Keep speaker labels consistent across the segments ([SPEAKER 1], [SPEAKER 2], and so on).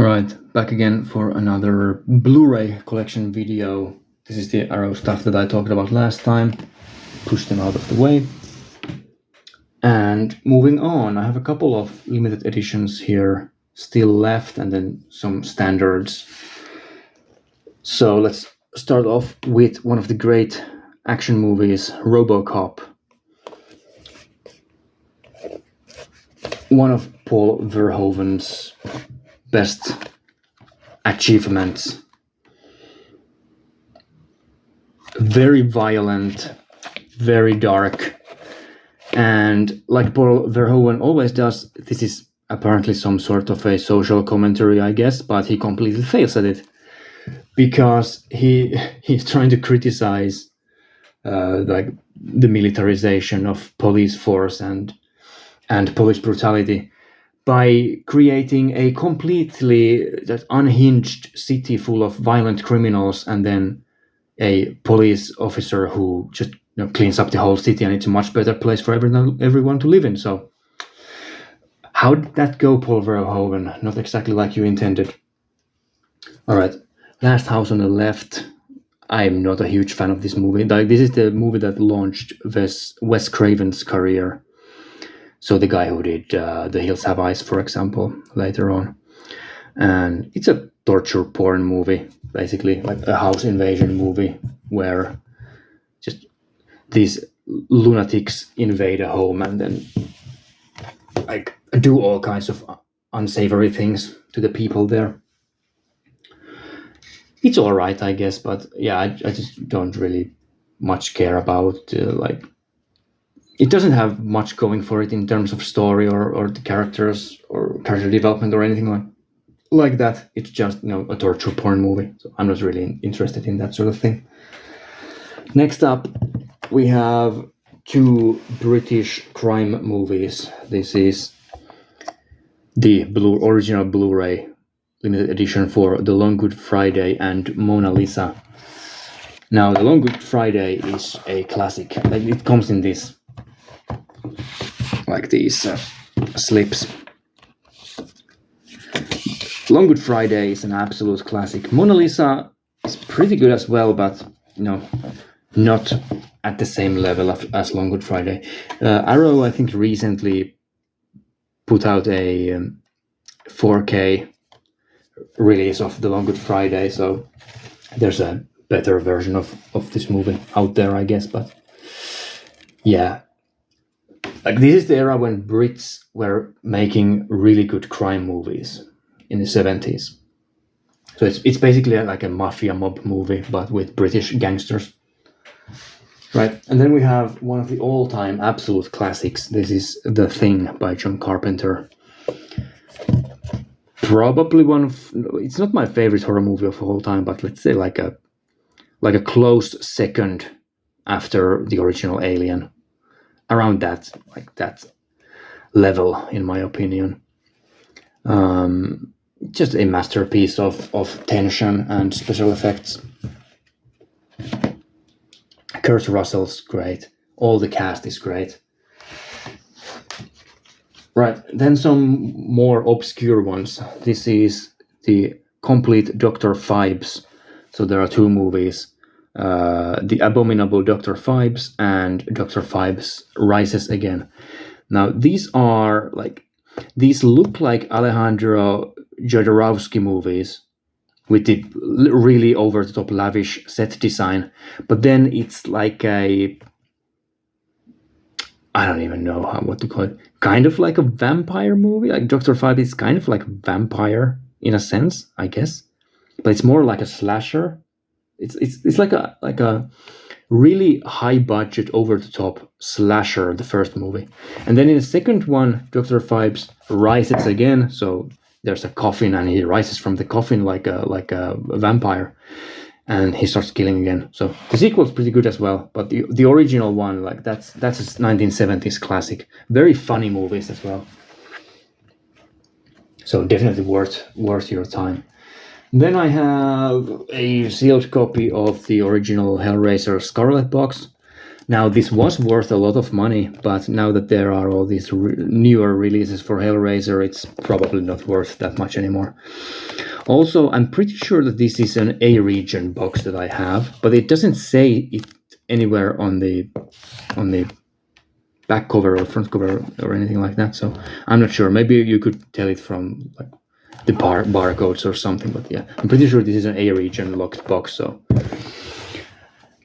[SPEAKER 1] Alright, back again for another Blu-ray collection video. This is the Arrow stuff that I talked about last time. Push them out of the way. And moving on, I have a couple of limited editions here still left and then some standards. So let's start off with one of the great action movies, RoboCop. One of Paul Verhoeven's best achievements. Very violent, very dark, and like Paul Verhoeven always does, this is apparently some sort of a social commentary, I guess, but he completely fails at it because he's trying to criticize like the militarization of police force and police brutality by creating a completely unhinged city full of violent criminals and then a police officer who just cleans up the whole city, and it's a much better place for everyone to live in. So how did that go, Paul Verhoeven? Not exactly like you intended. All right, Last House on the Left. I'm not a huge fan of this movie. This is the movie that launched Wes Craven's career. So the guy who did The Hills Have Eyes, for example, later on. And it's a torture porn movie, basically, like a house invasion movie where just these lunatics invade a home and then like do all kinds of unsavory things to the people there. It's all right, I guess, but yeah, I just don't really much care about like. It doesn't have much going for it in terms of story or the characters or character development or anything like that. It's just a torture porn movie, so I'm not really interested in that sort of thing. Next up, we have two British crime movies. This is the original Blu-ray limited edition for The Long Good Friday and Mona Lisa. Now, The Long Good Friday is a classic. Like, it comes in this like these slips. Long Good Friday is an absolute classic. Mona Lisa is pretty good as well, but not at the same level as Long Good Friday. Arrow, I think, recently put out a 4K release of The Long Good Friday, so there's a better version of this movie out there, I guess. But yeah, like, this is the era when Brits were making really good crime movies in the 70s. So it's basically like a mafia mob movie, but with British gangsters. Right, and then we have one of the all-time absolute classics. This is The Thing by John Carpenter. Probably it's not my favorite horror movie of all time, but let's say like a close second after the original Alien. Around that level, in my opinion. Just a masterpiece of tension and special effects. Kurt Russell's great. All the cast is great. Right, then some more obscure ones. This is the complete Dr. Phibes. So there are two movies. The Abominable Dr. Phibes and Dr. Phibes Rises Again. Now, these look like Alejandro Jodorowsky movies with the really over-the-top lavish set design, but then it's like I don't even know what to call it. Kind of like a vampire movie. Like Dr. Phibes is kind of like a vampire in a sense, I guess, but it's more like a slasher. It's like a really high budget, over the top slasher, the first movie. And then in the second one, Dr. Phibes rises again. So there's a coffin and he rises from the coffin like a vampire, and he starts killing again. So the sequel's pretty good as well, but the original one, like that's a 1970s classic. Very funny movies as well. So definitely worth your time. Then I have a sealed copy of the original Hellraiser Scarlet Box. Now, this was worth a lot of money, but now that there are all these newer releases for Hellraiser, it's probably not worth that much anymore. Also, I'm pretty sure that this is an A-region box that I have, but it doesn't say it anywhere on the back cover or front cover or anything like that. So I'm not sure. Maybe you could tell it from like the barcodes or something. But yeah, I'm pretty sure this is an A-region locked box. So,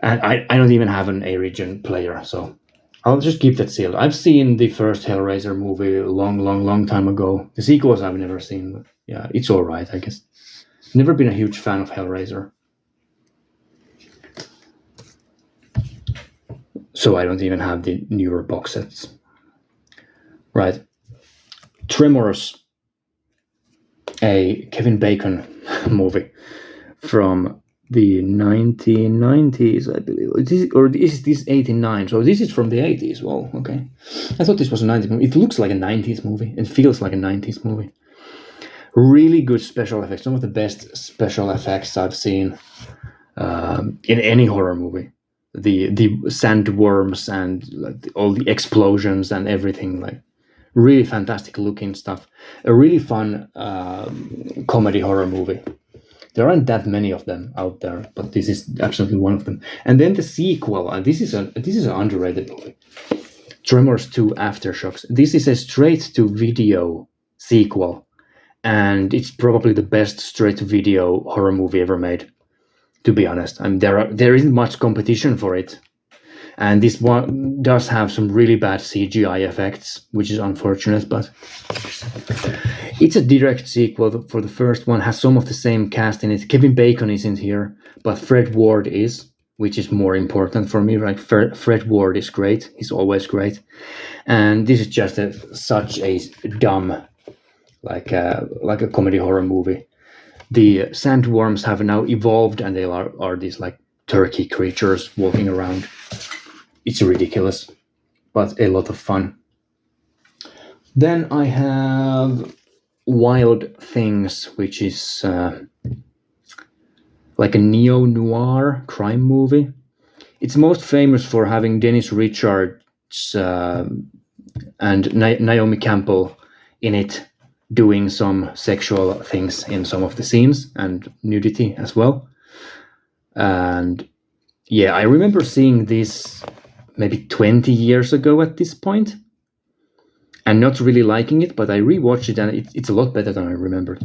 [SPEAKER 1] and I don't even have an A-region player, so I'll just keep that sealed. I've seen the first Hellraiser movie a long time ago. The sequels I've never seen, but yeah, it's all right, I guess. Never been a huge fan of Hellraiser, so I don't even have the newer box sets. Right, Tremors, a Kevin Bacon movie from the 1990s, I believe. Or is this 89? So this is from the 80s. Well, okay. I thought this was a 90s movie. It looks like a 90s movie. It feels like a 90s movie. Really good special effects. Some of the best special effects I've seen in any horror movie. The sandworms and like all the explosions and everything, like really fantastic looking stuff. A really fun comedy horror movie. There aren't that many of them out there, but this is absolutely one of them. And then the sequel, and this is an underrated movie, Tremors 2 Aftershocks. This is a straight-to-video sequel, and it's probably the best straight-to-video horror movie ever made, to be honest. And there isn't much competition for it. And this one does have some really bad CGI effects, which is unfortunate, but it's a direct sequel for the first one, has some of the same cast in it. Kevin Bacon isn't here, but Fred Ward is, which is more important for me, right? Fred Ward is great. He's always great. And this is just such a dumb, like a comedy horror movie. The sandworms have now evolved, and they are these like turkey creatures walking around. It's ridiculous, but a lot of fun. Then I have Wild Things, which is like a neo-noir crime movie. It's most famous for having Dennis Richards and Naomi Campbell in it, doing some sexual things in some of the scenes and nudity as well. And yeah, I remember seeing this maybe 20 years ago at this point and not really liking it, but I rewatched it and it's a lot better than I remembered.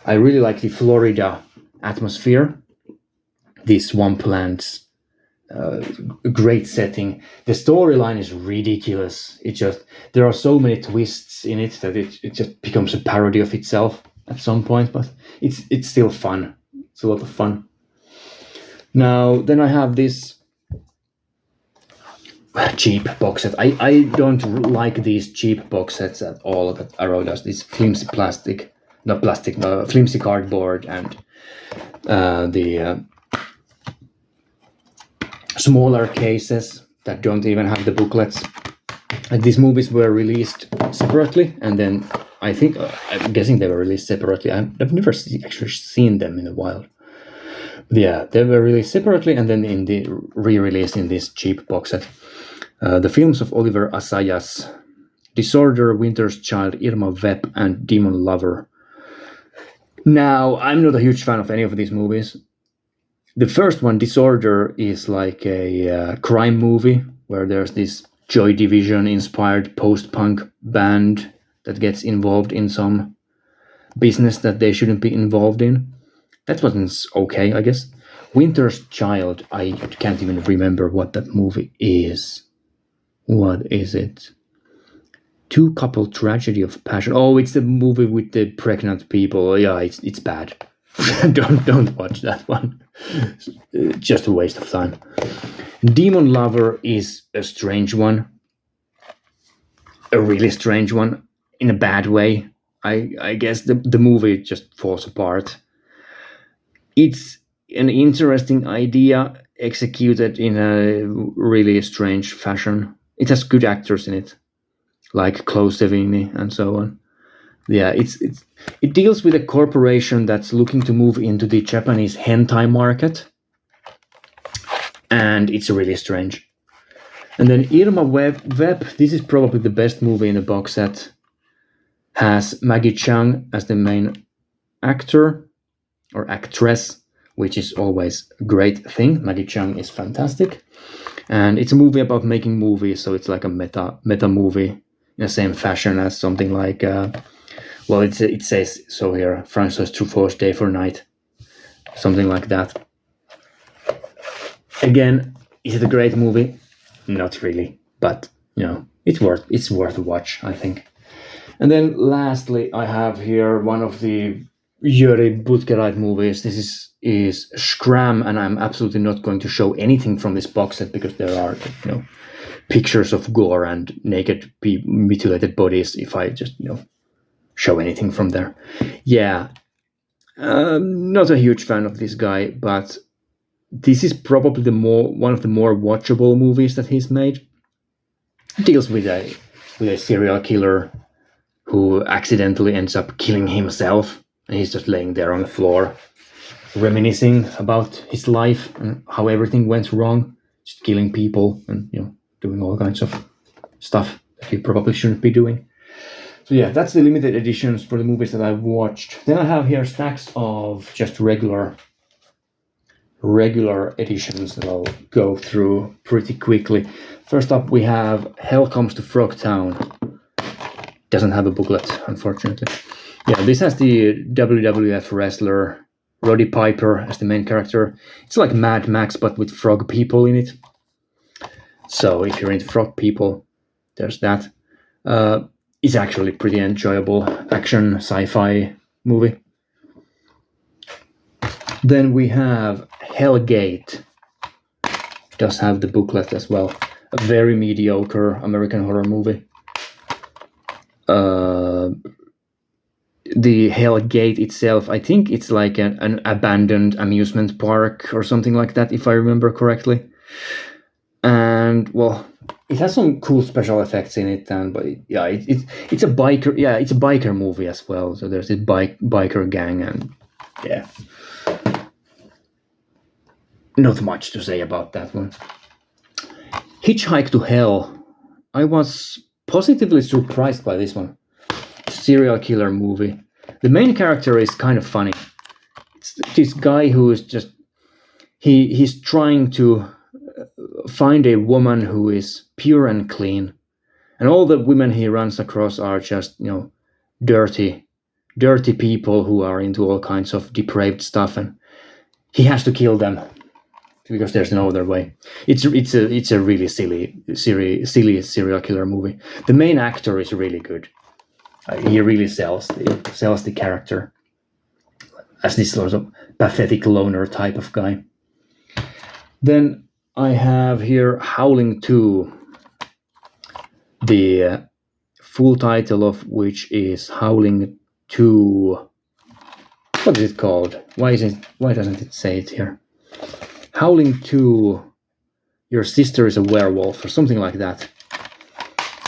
[SPEAKER 1] I really like the Florida atmosphere, the swamplands, great setting. The storyline is ridiculous. There are so many twists in it that it just becomes a parody of itself at some point, but it's still fun. It's a lot of fun. Now, then I have this cheap box set. I don't like these cheap box sets at all that Arrow does. This flimsy flimsy cardboard and the smaller cases that don't even have the booklets. And these movies were released separately, and then I'm guessing they were released separately. I've never actually seen them in a while. But yeah, they were released separately, and then in the re-released in this cheap box set. The films of Oliver Assayas, Disorder, Winter's Child, Irma Vep, and Demon Lover. Now, I'm not a huge fan of any of these movies. The first one, Disorder, is like a crime movie where there's this Joy Division-inspired post-punk band that gets involved in some business that they shouldn't be involved in. That one's okay, I guess. Winter's Child, I can't even remember what that movie is. What is it? Two Couple Tragedy of Passion. Oh, it's the movie with the pregnant people. Yeah, it's bad. Don't watch that one. Just a waste of time. Demon Lover is a strange one. A really strange one. In a bad way. I guess the movie just falls apart. It's an interesting idea executed in a really strange fashion. It has good actors in it, like Chloe Sevigny and so on. Yeah, it deals with a corporation that's looking to move into the Japanese hentai market, and it's really strange. And then Irma Webb, this is probably the best movie in the box set. Has Maggie Cheung as the main actor or actress, which is always a great thing. Maggie Cheung is fantastic. And it's a movie about making movies, so it's like a meta movie in the same fashion as something like, it says so here, Francois Truffaut's Day for Night, something like that. Again, is it a great movie? Not really, but it's worth a watch, I think. And then lastly, I have here one of the Jüri Butgereit movies. This is Scram, and I'm absolutely not going to show anything from this box set because there are pictures of gore and naked mutilated bodies. If I just show anything from there, not a huge fan of this guy, but this is probably one of the more watchable movies that he's made. It deals with a serial killer who accidentally ends up killing himself, and he's just laying there on the floor, reminiscing about his life and how everything went wrong, just killing people and doing all kinds of stuff that he probably shouldn't be doing. So that's the limited editions for the movies that I've watched. Then I have here stacks of just regular editions that I'll go through pretty quickly. First up, we have Hell Comes to Frogtown. Doesn't have a booklet, unfortunately. This has the WWF wrestler Roddy Piper as the main character. It's like Mad Max, but with frog people in it. So if you're into frog people, there's that. It's actually pretty enjoyable action sci-fi movie. Then we have Hellgate. Does have the booklet as well. A very mediocre American horror movie. The Hellgate itself, I think it's like an abandoned amusement park or something like that, if I remember correctly. And it has some cool special effects in it, it's a biker movie as well. So there's this biker gang, and not much to say about that one. Hitchhike to Hell. I was positively surprised by this one. Serial killer movie. The main character is kind of funny. It's this guy who is just he's trying to find a woman who is pure and clean, and all the women he runs across are just dirty people who are into all kinds of depraved stuff, and he has to kill them because there's no other way. It's a really silly serial killer movie. The main actor is really good. He really sells the character as this sort of pathetic loner type of guy. Then I have here Howling 2, the full title of which is Howling 2. What is it called? Why doesn't it say it here? Howling 2, Your Sister is a Werewolf, or something like that.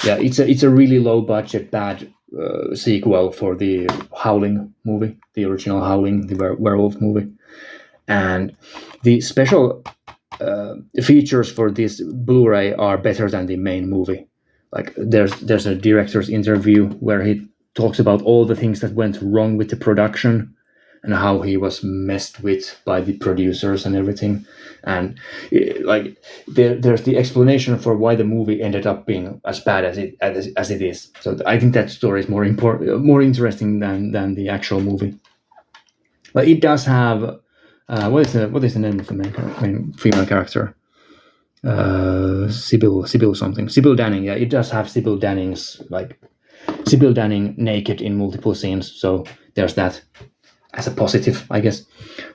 [SPEAKER 1] It's a really low budget, bad sequel for the Howling movie, the original Howling, the werewolf movie. And the special features for this Blu-ray are better than the main movie. Like there's a director's interview where he talks about all the things that went wrong with the production and how he was messed with by the producers and everything. And there's the explanation for why the movie ended up being as bad as it is. So I think that story is more interesting than the actual movie. But it does have what is the name of the main female character? Sybil something. Sybil Danning. Yeah, it does have Sybil Danning's Sybil Danning naked in multiple scenes. So there's that as a positive, I guess.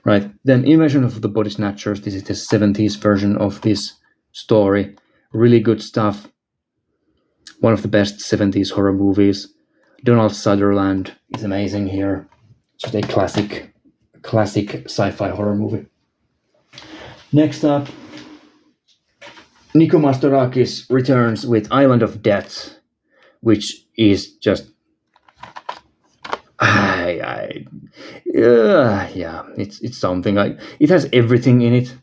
[SPEAKER 1] Right. Then Invasion of the Body Snatchers. This is the 70s version of this story. Really good stuff. One of the best 70s horror movies. Donald Sutherland is amazing here. Just a classic sci-fi horror movie. Next up, Nico Mastorakis returns with Island of Death, which is just it's something. It has everything in it.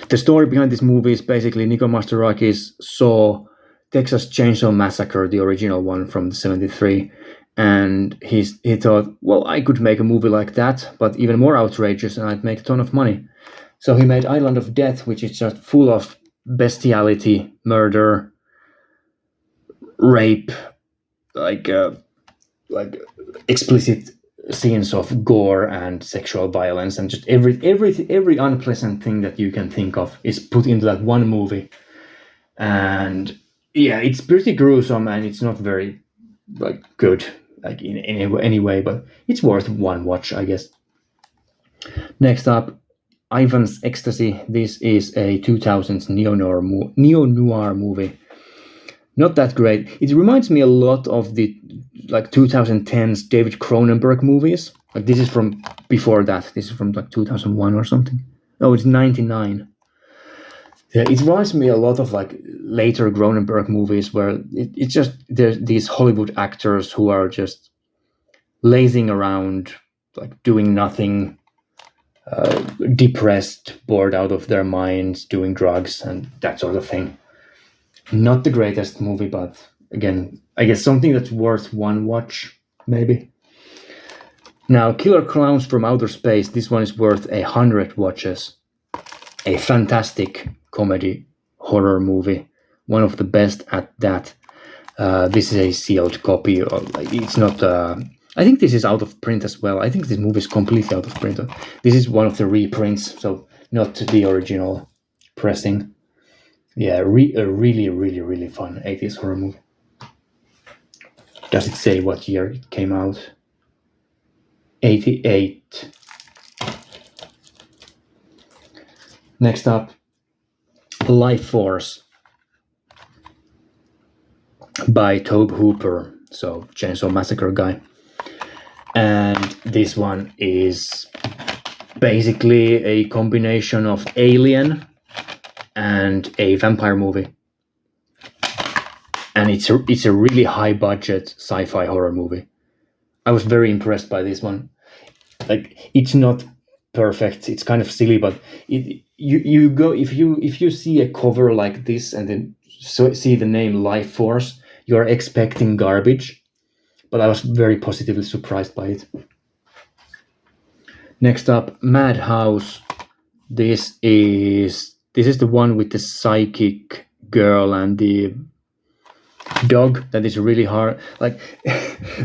[SPEAKER 1] The story behind this movie is basically Nico Mastorakis saw Texas Chainsaw Massacre, the original one from '73, and he thought, well, I could make a movie like that, but even more outrageous, and I'd make a ton of money. So he made Island of Death, which is just full of bestiality, murder, rape, like explicit scenes of gore and sexual violence, and just every unpleasant thing that you can think of is put into that one movie. And yeah, it's pretty gruesome, and it's not very like good, like in any way, but it's worth one watch, I guess. Next up, Ivan's Ecstasy. This is a 2000s neo-noir movie. Not that great. It reminds me a lot of the like 2010s David Cronenberg movies. Like this is from before that. This is from like 2001 or something. No, it's 99. Yeah, it reminds me a lot of like later Cronenberg movies where it's just there's these Hollywood actors who are just lazing around, like doing nothing, depressed, bored out of their minds, doing drugs and that sort of thing. Not the greatest movie, but again, I guess something that's worth one watch, maybe. Now, Killer Clowns from Outer Space. This one is worth 100 watches. A fantastic comedy horror movie. One of the best at that. This is a sealed copy. It's not... I think this is out of print as well. I think this movie is completely out of print. This is one of the reprints, so not the original pressing. Yeah, a really, really, really fun 80s horror movie. Does it say what year it came out? 88. Next up, Life Force by Tobe Hooper, so Chainsaw Massacre guy. And this one is basically a combination of Alien and a vampire movie. And it's a really high budget sci-fi horror movie. I was very impressed by this one. Like, it's not perfect, it's kind of silly, but you go if you see a cover like this and then see the name Life Force, you're expecting garbage, but I was very positively surprised by it. Next up, Madhouse. This is the one with the psychic girl and the dog that is really hard. Like,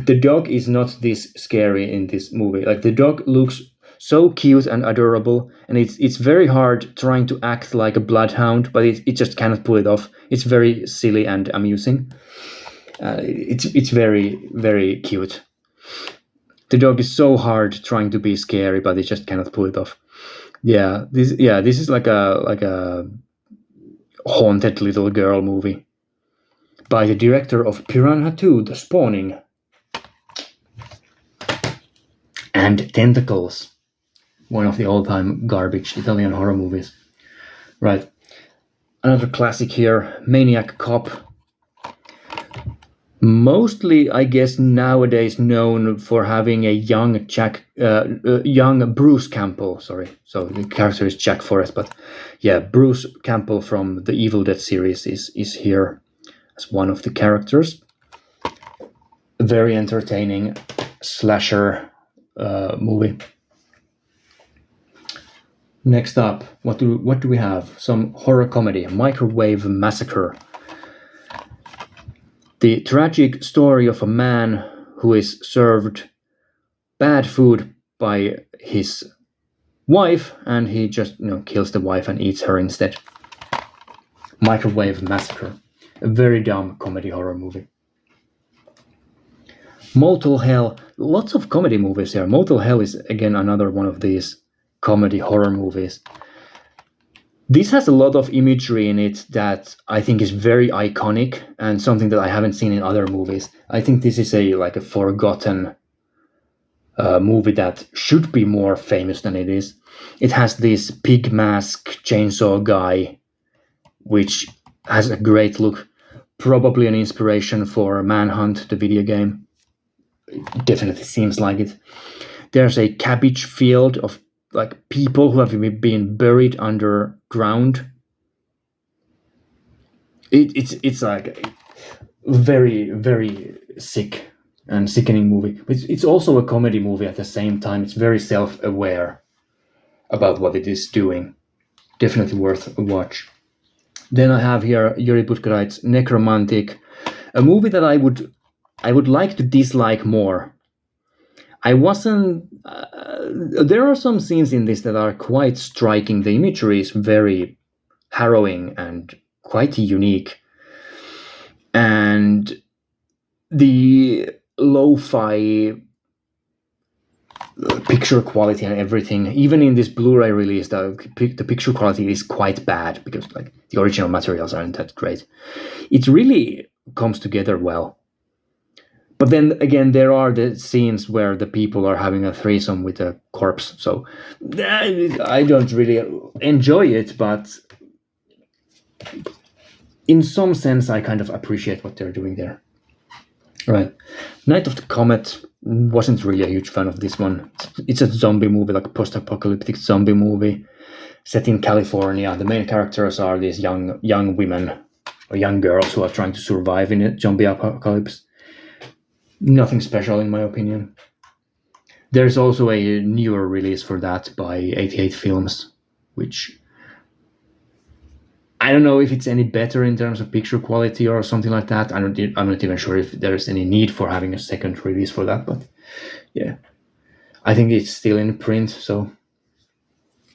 [SPEAKER 1] the dog is not this scary in this movie. Like, the dog looks so cute and adorable, and it's very hard trying to act like a bloodhound, but it just cannot pull it off. It's very silly and amusing. It's very, very cute. The dog is so hard trying to be scary, but it just cannot pull it off. This is like a haunted little girl movie by the director of Piranha 2: The Spawning and Tentacles, one of the all-time garbage Italian horror movies. Right, another classic here, Maniac Cop. Mostly, I guess, nowadays known for having a young Bruce Campbell. Sorry, so the character is Jack Forrest, but yeah, Bruce Campbell from the Evil Dead series is here as one of the characters. Very entertaining slasher movie. Next up, what do we have? Some horror comedy, Microwave Massacre. The tragic story of a man who is served bad food by his wife, and he just kills the wife and eats her instead. Microwave Massacre, a very dumb comedy horror movie. Motel Hell, lots of comedy movies here. Motel Hell is again another one of these comedy horror movies. This has a lot of imagery in it that I think is very iconic and something that I haven't seen in other movies. I think this is a forgotten movie that should be more famous than it is. It has this pig mask chainsaw guy, which has a great look. Probably an inspiration for Manhunt, the video game. It definitely seems like it. There's a cabbage field of like people who have been buried underground. It's like very very sick and sickening movie. But it's also a comedy movie at the same time. It's very self-aware about what it is doing. Definitely worth a watch. Then I have here Yuri Butkareit's Necromantic, a movie that I would like to dislike more. I wasn't. There are some scenes in this that are quite striking. The imagery is very harrowing and quite unique, and the lo-fi picture quality and everything, even in this Blu-ray release, the picture quality is quite bad because like the original materials aren't that great. It really comes together well. But then again, there are the scenes where the people are having a threesome with a corpse, so I don't really enjoy it, but in some sense I kind of appreciate what they're doing there. Right. Night of the Comet, wasn't really a huge fan of this one. It's a zombie movie, like a post-apocalyptic zombie movie set in California. The main characters are these young women or young girls who are trying to survive in a zombie apocalypse. Nothing special in my opinion. There's also a newer release for that by 88 Films, which I don't know if it's any better in terms of picture quality or something like that. I'm not even sure if there's any need for having a second release for that, but yeah. I think it's still in print, so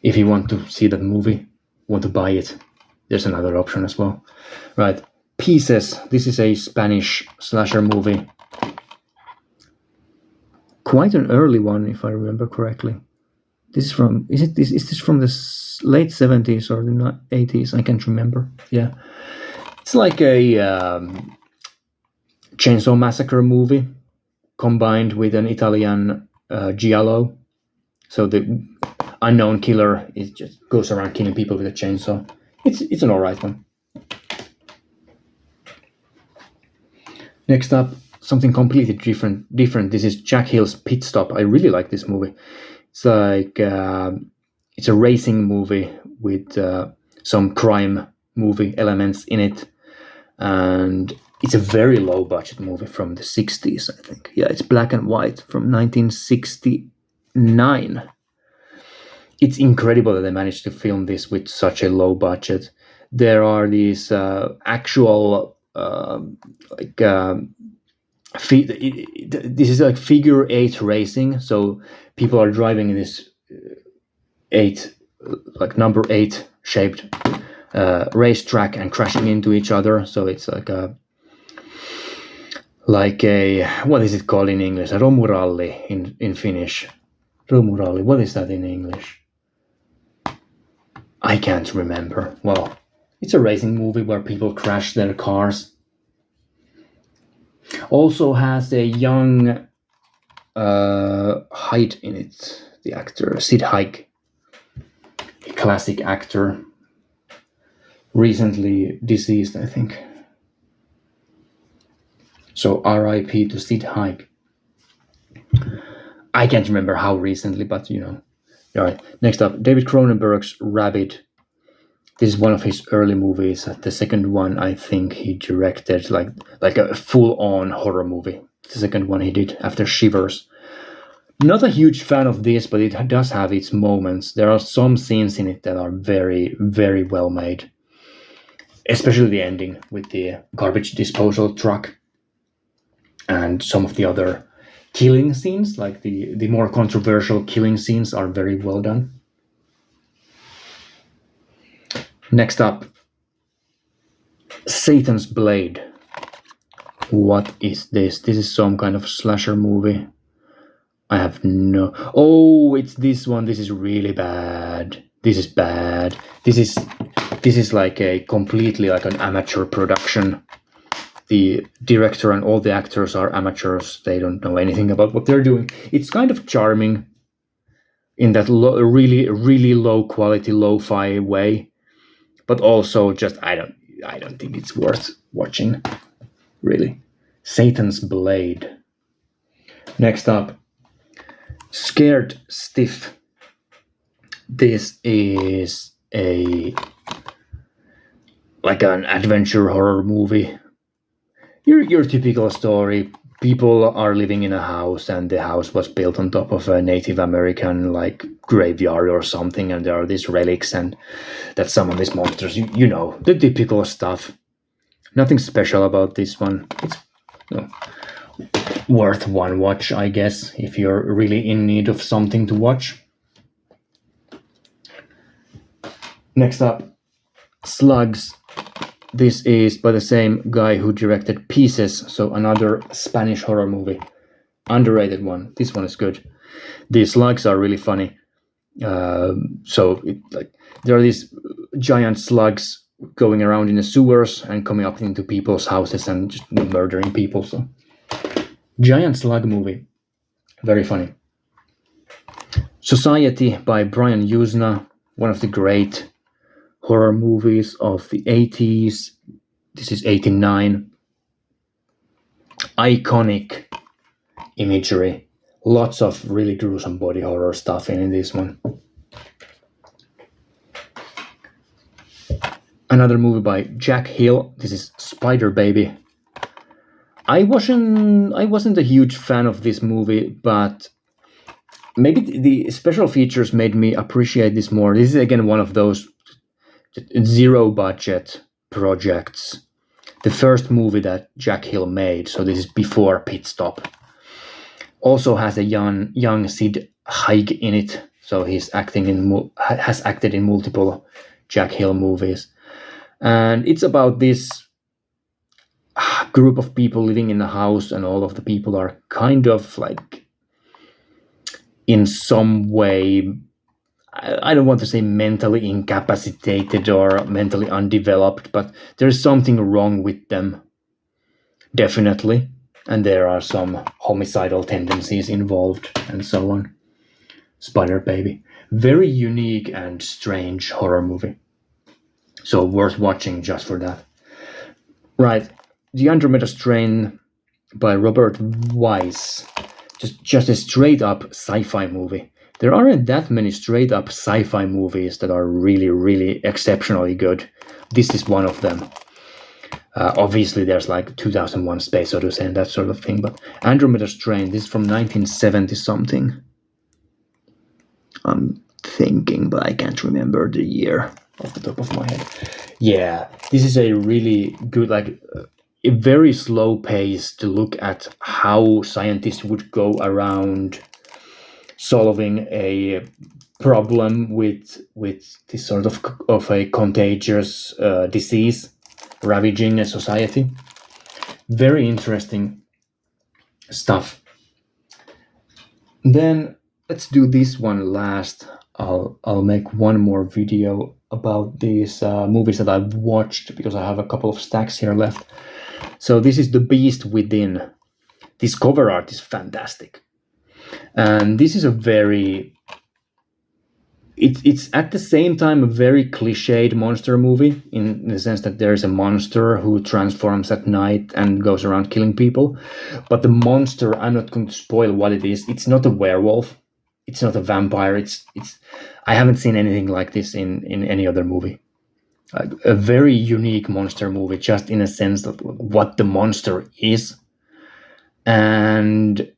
[SPEAKER 1] if you want to see that movie, want to buy it, there's another option as well. Right. Pieces. This is a Spanish slasher movie. Quite an early one, if I remember correctly. This is from, is this from the late 70s or the 80s? I can't remember. Yeah. It's like a Chainsaw Massacre movie combined with an Italian giallo. So the unknown killer just goes around killing people with a chainsaw. It's an alright one. Next up, something completely different. This is Jack Hill's Pit Stop. I really like this movie. It's like it's a racing movie with some crime movie elements in it, and it's a very low budget movie from the 60s, I think. Yeah, it's black and white from 1969. It's incredible that they managed to film this with such a low budget. There are these actual this is like figure 8 racing, so people are driving in this number 8 shaped racetrack and crashing into each other. So it's like a what is it called in English? A romuralli in Finnish. Romuralli. What is that in English? I can't remember. Well, it's a racing movie where people crash their cars. Also has a young Hyde in it. The actor Sid Haig, a classic actor, recently deceased, I think. So R.I.P. to Sid Haig. I can't remember how recently, but you know. All right. Next up, David Cronenberg's Rabid. This is one of his early movies. The second one, I think he directed like a full-on horror movie. The second one he did after Shivers. Not a huge fan of this, but it does have its moments. There are some scenes in it that are very, very well made. Especially the ending with the garbage disposal truck. And some of the other killing scenes, like the more controversial killing scenes, are very well done. Next up, Satan's Blade. What is this? This is some kind of slasher movie. I have no... Oh, it's this one. This is really bad. This is bad. This is like a completely like an amateur production. The director and all the actors are amateurs. They don't know anything about what they're doing. It's kind of charming in that really, really low quality, lo-fi way. But also just, I don't think it's worth watching, really. Satan's Blade. Next up, Scared Stiff. This is a like an adventure horror movie. Your typical story. People are living in a house, and the house was built on top of a Native American like graveyard or something, and there are these relics, and that some of these monsters. You know the typical stuff. Nothing special about this one. It's worth one watch, I guess, if you're really in need of something to watch. Next up, Slugs. This is by the same guy who directed Pieces, so another Spanish horror movie. Underrated one. This one is good. The slugs are really funny. There are these giant slugs going around in the sewers and coming up into people's houses and just murdering people. So, giant slug movie. Very funny. Society by Brian Usna, one of the great horror movies of the 80s. This is 89. Iconic imagery. Lots of really gruesome body horror stuff in this one. Another movie by Jack Hill. This is Spider Baby. I wasn't a huge fan of this movie, but maybe the special features made me appreciate this more. This is again one of those zero budget projects. The first movie that Jack Hill made, so this is before Pit Stop. Also has a young Sid Haig in it, so he's has acted in multiple Jack Hill movies, and it's about this group of people living in a house, and all of the people are kind of like in some way, I don't want to say mentally incapacitated or mentally undeveloped, but there's something wrong with them, definitely. And there are some homicidal tendencies involved and so on. Spider Baby. Very unique and strange horror movie. So worth watching just for that. Right. The Andromeda Strain by Robert Wise. Just a straight up sci-fi movie. There aren't that many straight up sci-fi movies that are really, really exceptionally good. This is one of them. Obviously, there's like 2001 Space Odyssey and that sort of thing, but Andromeda Strain, this is from 1970 something. I'm thinking, but I can't remember the year off the top of my head. Yeah, this is a really good, like a very slow pace to look at how scientists would go around solving a problem with this sort of a contagious disease ravaging a society. Very interesting stuff. Then let's do this one last. I'll make one more video about these movies that I've watched, because I have a couple of stacks here left. So this is The Beast Within. This cover art is fantastic. And this is a very... It's at the same time a very cliched monster movie, in the sense that there's a monster who transforms at night and goes around killing people. But the monster, I'm not going to spoil what it is. It's not a werewolf. It's not a vampire. It's. I haven't seen anything like this in any other movie. A very unique monster movie, just in a sense of what the monster is. And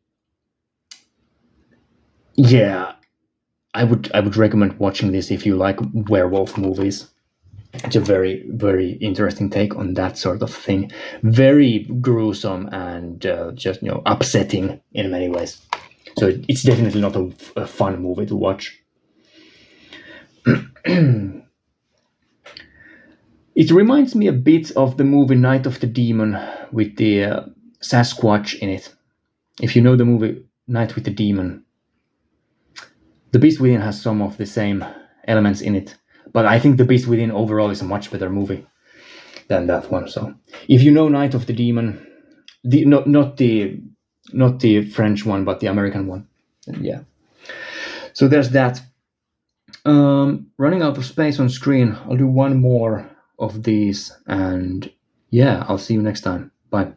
[SPEAKER 1] yeah, I would recommend watching this if you like werewolf movies. It's a very, very interesting take on that sort of thing. Very gruesome and just upsetting in many ways. So it's definitely not a fun movie to watch. It reminds me a bit of the movie Night of the Demon with the Sasquatch in it. If you know the movie Night with the Demon, The Beast Within has some of the same elements in it. But I think The Beast Within overall is a much better movie than that one. So if you know Night of the Demon, not the French one, but the American one, yeah. So there's that. Running out of space on screen. I'll do one more of these, and yeah, I'll see you next time. Bye.